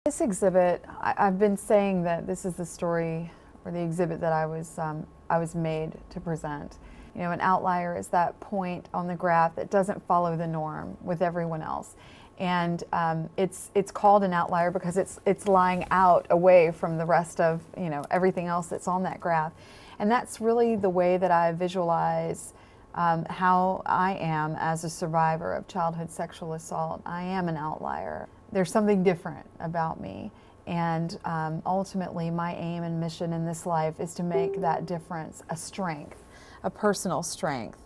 This exhibit, I've been saying that this is the story or the exhibit that I was made to present. You know, an outlier is that point on the graph that doesn't follow the norm with everyone else. And it's called an outlier because it's lying out away from the rest of, you know, everything else that's on that graph. And that's really the way that I visualize how I am as a survivor of childhood sexual assault. I am an outlier. There's something different about me. And ultimately, my aim and mission in this life is to make that difference a strength, a personal strength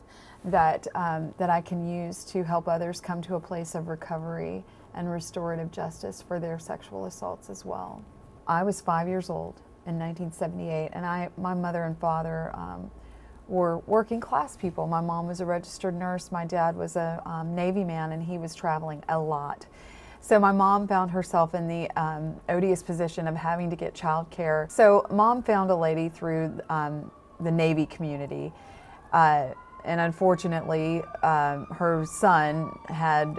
that I can use to help others come to a place of recovery and restorative justice for their sexual assaults as well. I was 5 years old in 1978, and my mother and father were working class people. My mom was a registered nurse, my dad was a Navy man, and he was traveling a lot. So my mom found herself in the odious position of having to get child care. So mom found a lady through the Navy community, and unfortunately her son had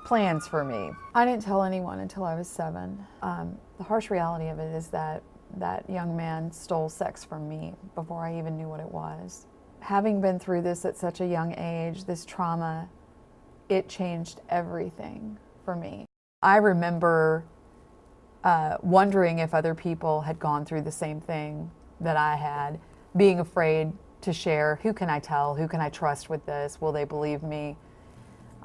plans for me. I didn't tell anyone until I was 7. The harsh reality of it is that that young man stole sex from me before I even knew what it was. Having been through this at such a young age, this trauma, it changed everything for me. I remember wondering if other people had gone through the same thing that I had, being afraid to share. Who can I tell? Who can I trust with this? Will they believe me?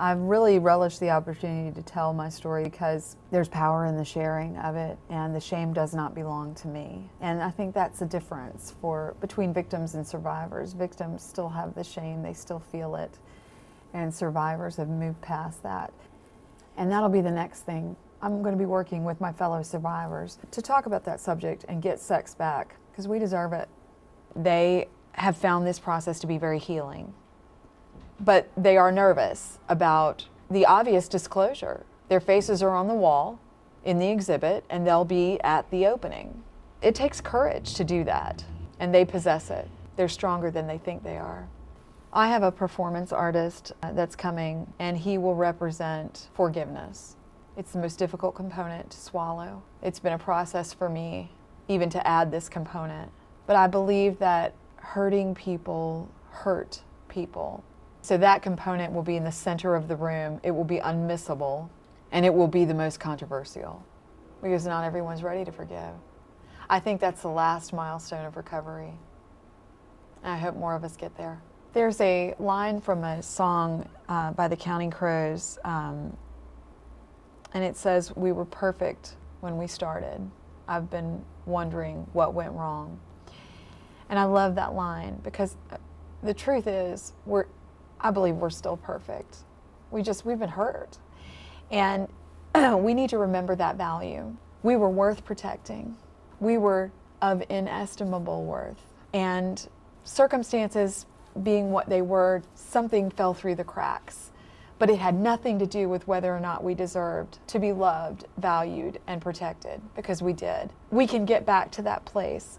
I've really relished the opportunity to tell my story because there's power in the sharing of it, and the shame does not belong to me. And I think that's the difference between victims and survivors. Victims still have the shame, they still feel it, and survivors have moved past that. And that'll be the next thing. I'm going to be working with my fellow survivors to talk about that subject and get sex back, because we deserve it. They have found this process to be very healing, but they are nervous about the obvious disclosure. Their faces are on the wall in the exhibit, and they'll be at the opening. It takes courage to do that, and they possess it. They're stronger than they think they are. I have a performance artist that's coming, and he will represent forgiveness. It's the most difficult component to swallow. It's been a process for me even to add this component. But I believe that hurting people hurt people. So that component will be in the center of the room. It will be unmissable, and it will be the most controversial because not everyone's ready to forgive. I think that's the last milestone of recovery. And I hope more of us get there. There's a line from a song by the Counting Crows, and it says, "We were perfect when we started. I've been wondering what went wrong." And I love that line because the truth is, I believe we're still perfect. We've been hurt. And we need to remember that value. We were worth protecting. We were of inestimable worth. And circumstances being what they were, something fell through the cracks. But it had nothing to do with whether or not we deserved to be loved, valued, and protected, because we did. We can get back to that place.